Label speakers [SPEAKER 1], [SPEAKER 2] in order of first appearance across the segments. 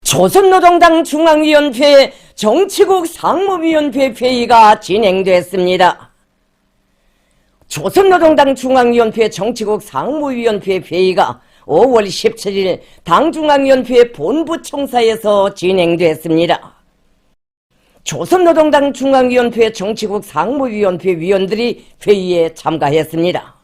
[SPEAKER 1] 조선노동당 중앙위원회 정치국 상무위원회 회의가 진행됐습니다. 조선노동당 중앙위원회 정치국 상무위원회 회의가 5월 17일 당중앙위원회 본부총사에서 진행됐습니다. 조선노동당 중앙위원회 정치국 상무위원회 위원들이 회의에 참가했습니다.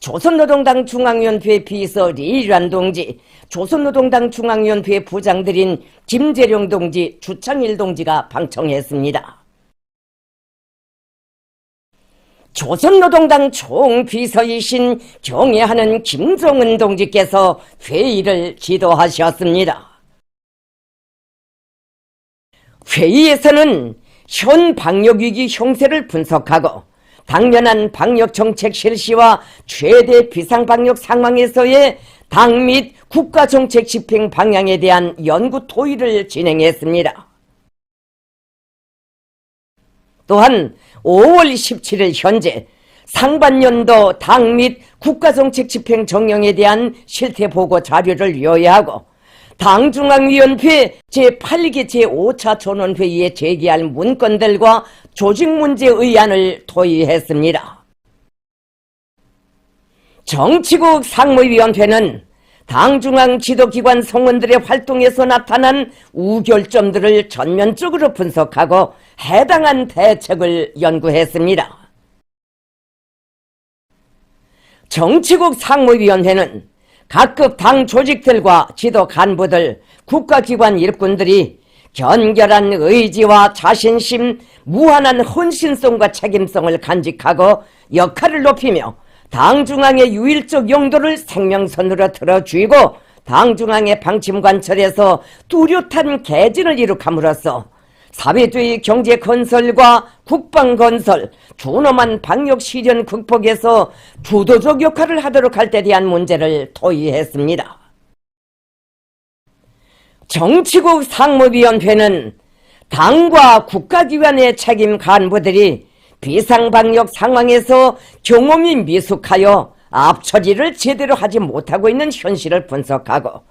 [SPEAKER 1] 조선노동당 중앙위원회 비서 리일환 동지, 조선노동당 중앙위원회 부장들인 김재룡 동지, 주창일 동지가 방청했습니다. 조선노동당 총비서이신 경애하는 김종은 동지께서 회의를 지도하셨습니다. 회의에서는 현 방역위기 형세를 분석하고 당면한 방역정책 실시와 최대 비상방역 상황에서의 당 및 국가정책 집행 방향에 대한 연구 토의를 진행했습니다. 또한 5월 17일 현재 상반년도 당 및 국가정책 집행 정령에 대한 실태보고 자료를 요약하고 당중앙위원회 제8기 제5차 전원회의에 제기할 문건들과 조직문제 의안을 토의했습니다. 정치국 상무위원회는 당중앙 지도기관 성원들의 활동에서 나타난 우결점들을 전면적으로 분석하고 해당한 대책을 연구했습니다. 정치국 상무위원회는 각급 당 조직들과 지도 간부들, 국가기관 일꾼들이 견결한 의지와 자신심, 무한한 헌신성과 책임성을 간직하고 역할을 높이며 당중앙의 유일적 용도를 생명선으로 들어주이고 당중앙의 방침관철에서 뚜렷한 개진을 이룩함으로써 사회주의 경제 건설과 국방 건설, 준엄한 방역 시련 극복에서 주도적 역할을 하도록 할 때 대한 문제를 토의했습니다. 정치국 상무위원회는 당과 국가기관의 책임 간부들이 비상방역 상황에서 경험이 미숙하여 앞처리를 제대로 하지 못하고 있는 현실을 분석하고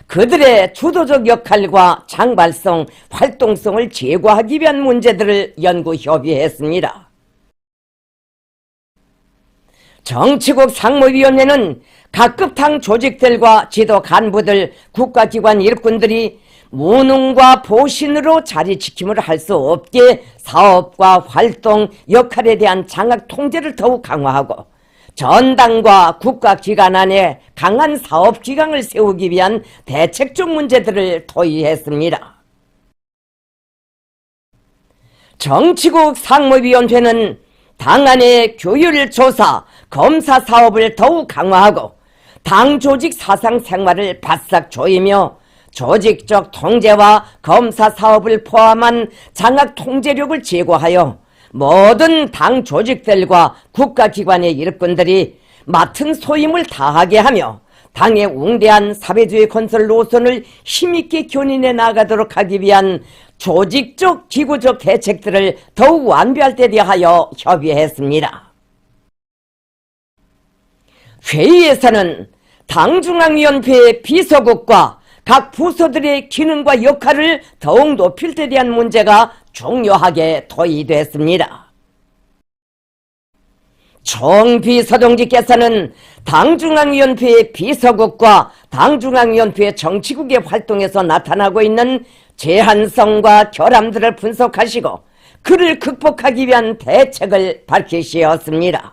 [SPEAKER 1] 그들의 주도적 역할과 장발성, 활동성을 제고하기 위한 문제들을 연구 협의했습니다. 정치국 상무위원회는 각급 당 조직들과 지도 간부들, 국가기관 일꾼들이 무능과 보신으로 자리 지킴을 할 수 없게 사업과 활동, 역할에 대한 장악 통제를 더욱 강화하고 전당과 국가기관 안에 강한 사업기강을 세우기 위한 대책적 문제들을 토의했습니다. 정치국 상무위원회는 당 안의 규율 조사, 검사 사업을 더욱 강화하고 당 조직 사상 생활을 바싹 조이며 조직적 통제와 검사 사업을 포함한 장악 통제력을 제고하여 모든 당 조직들과 국가기관의 일꾼들이 맡은 소임을 다하게 하며 당의 웅대한 사회주의 건설 노선을 힘있게 견인해 나가도록 하기 위한 조직적, 기구적 대책들을 더욱 완비할 데 대하여 협의했습니다. 회의에서는 당중앙위원회 비서국과 각 부서들의 기능과 역할을 더욱 높일 데 대한 문제가 중요하게 토의됐습니다. 총비서동지께서는 당중앙위원회 비서국과 당중앙위원회 정치국의 활동에서 나타나고 있는 제한성과 결함들을 분석하시고 그를 극복하기 위한 대책을 밝히셨습니다.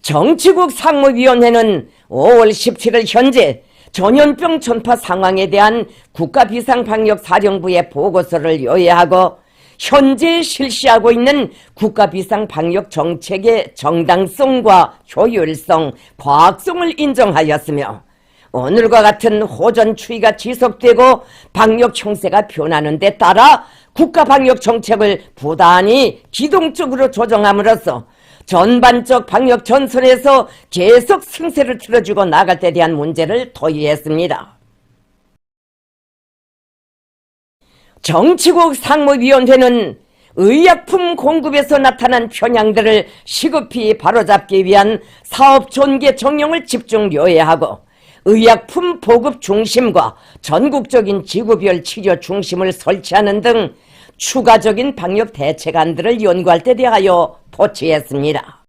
[SPEAKER 1] 정치국 상무위원회는 5월 17일 현재 전염병 전파 상황에 대한 국가비상방역사령부의 보고서를 요약하고 현재 실시하고 있는 국가비상방역정책의 정당성과 효율성, 과학성을 인정하였으며 오늘과 같은 호전 추이가 지속되고 방역 형세가 변하는 데 따라 국가방역정책을 부단히 기동적으로 조정함으로써 전반적 방역 전선에서 계속 승세를 틀어주고 나갈 데 대한 문제를 토의했습니다. 정치국 상무위원회는 의약품 공급에서 나타난 편향들을 시급히 바로잡기 위한 사업 전개 정령을 집중 요해하고 의약품 보급 중심과 전국적인 지구별 치료 중심을 설치하는 등 추가적인 방역 대책안들을 연구할 때 대하여 포치했습니다.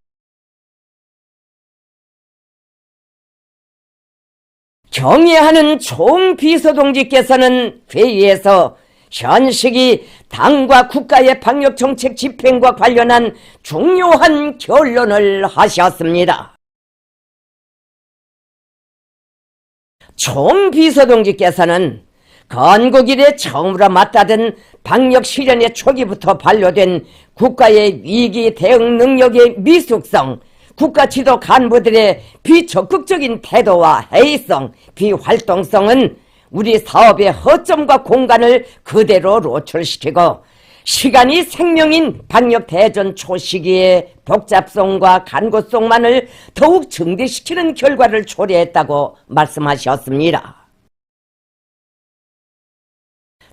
[SPEAKER 1] 경애하는 총비서동지께서는 회의에서 현 시기 당과 국가의 방역정책 집행과 관련한 중요한 결론을 하셨습니다. 총비서동지께서는 건국 이래 처음으로 맞다든 방역 실현의 초기부터 반려된 국가의 위기 대응 능력의 미숙성, 국가 지도 간부들의 비적극적인 태도와 해이성, 비활동성은 우리 사업의 허점과 공간을 그대로 노출시키고 시간이 생명인 방역 대전 초시기에 복잡성과 간고성만을 더욱 증대시키는 결과를 초래했다고 말씀하셨습니다.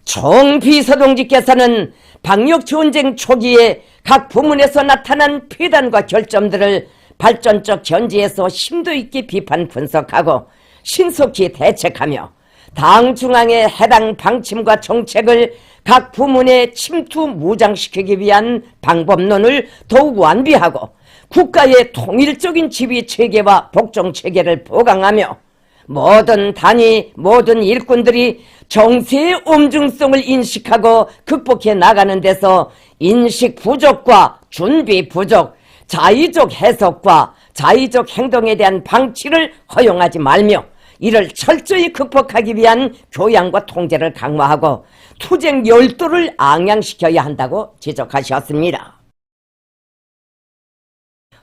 [SPEAKER 1] 총비서동지께서는 방역 전쟁 초기에 각 부문에서 나타난 폐단과 결점들을 발전적 견지에서 심도 있게 비판 분석하고 신속히 대책하며 당 중앙의 해당 방침과 정책을 각 부문에 침투 무장시키기 위한 방법론을 더욱 완비하고 국가의 통일적인 지휘체계와 복종체계를 보강하며 모든 단위, 모든 일꾼들이 정세의 엄중성을 인식하고 극복해 나가는 데서 인식 부족과 준비 부족, 자의적 해석과 자의적 행동에 대한 방치를 허용하지 말며 이를 철저히 극복하기 위한 교양과 통제를 강화하고 투쟁 열도를 앙양시켜야 한다고 지적하셨습니다.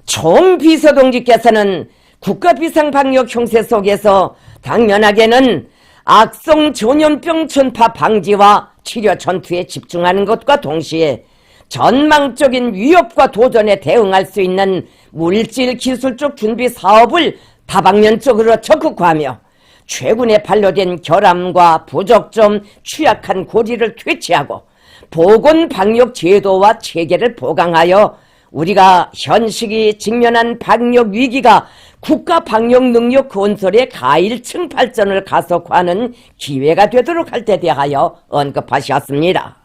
[SPEAKER 1] 총비서동지께서는 국가비상방역 형세 속에서 당면하게는 악성 전염병 전파 방지와 치료 전투에 집중하는 것과 동시에 전망적인 위협과 도전에 대응할 수 있는 물질 기술적 준비 사업을 다방면적으로 적극화하며 최근에 반려된 결함과 부족점, 취약한 고리를 퇴치하고 보건방역 제도와 체계를 보강하여 우리가 현 시기 직면한 방역 위기가 국가 방역 능력 건설의 가일층 발전을 가속화하는 기회가 되도록 할 때 대하여 언급하셨습니다.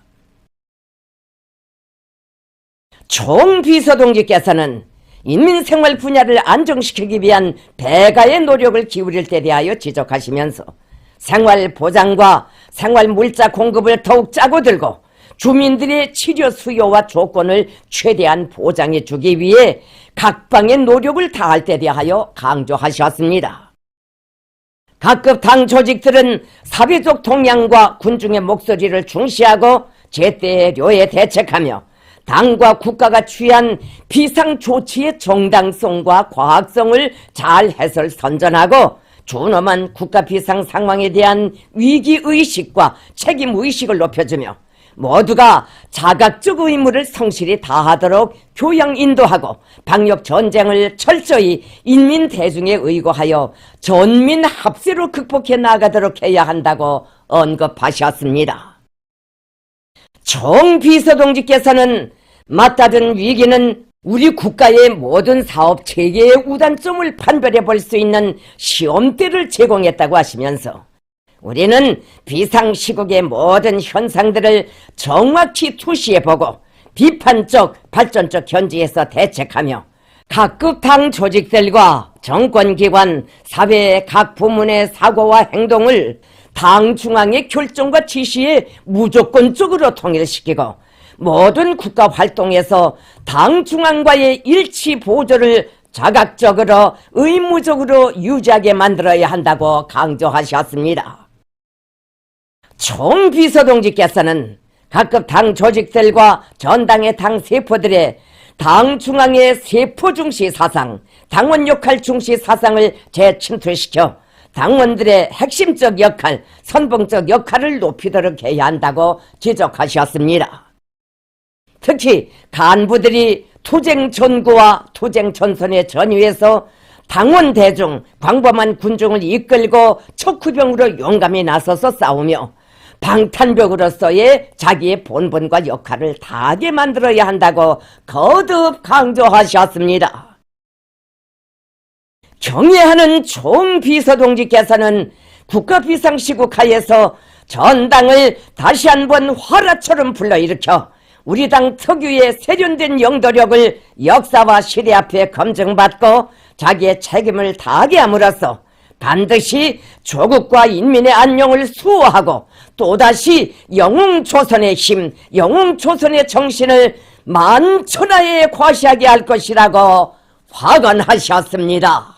[SPEAKER 1] 총비서동지께서는 인민생활 분야를 안정시키기 위한 배가의 노력을 기울일 때 대하여 지적하시면서 생활보장과 생활물자 공급을 더욱 짜고 들고 주민들의 치료 수요와 조건을 최대한 보장해 주기 위해 각방의 노력을 다할 때 대하여 강조하셨습니다. 각급 당 조직들은 사회적 동향과 군중의 목소리를 중시하고 제때료에 대책하며 당과 국가가 취한 비상조치의 정당성과 과학성을 잘 해설 선전하고 준엄한 국가 비상 상황에 대한 위기의식과 책임의식을 높여주며 모두가 자각적 의무를 성실히 다하도록 교양 인도하고 방역 전쟁을 철저히 인민 대중에 의거하여 전민 합세로 극복해 나가도록 해야 한다고 언급하셨습니다. 총비서동지께서는 맞다든 위기는 우리 국가의 모든 사업 체계의 우단점을 판별해 볼 수 있는 시험대를 제공했다고 하시면서 우리는 비상시국의 모든 현상들을 정확히 투시해보고 비판적, 발전적 견지에서 대책하며 각급 당 조직들과 정권기관, 사회의 각 부문의 사고와 행동을 당 중앙의 결정과 지시에 무조건적으로 통일시키고 모든 국가 활동에서 당 중앙과의 일치 보조를 자각적으로 의무적으로 유지하게 만들어야 한다고 강조하셨습니다. 총비서동지께서는 각급 당 조직들과 전당의 당 세포들의 당 중앙의 세포 중시 사상, 당원 역할 중시 사상을 재침투시켜 당원들의 핵심적 역할, 선봉적 역할을 높이도록 해야 한다고 지적하셨습니다. 특히 간부들이 투쟁 전구와 투쟁 전선의 전위에서 당원 대중, 광범한 군중을 이끌고 척후병으로 용감히 나서서 싸우며 방탄벽으로서의 자기의 본분과 역할을 다하게 만들어야 한다고 거듭 강조하셨습니다. 경애하는 총비서동지께서는 국가비상시국하에서 전당을 다시 한번 화라처럼 불러일으켜 우리 당 특유의 세련된 영도력을 역사와 시대 앞에 검증받고 자기의 책임을 다하게 함으로써 반드시 조국과 인민의 안녕을 수호하고 또다시 영웅조선의 힘, 영웅조선의 정신을 만천하에 과시하게 할 것이라고 확언하셨습니다.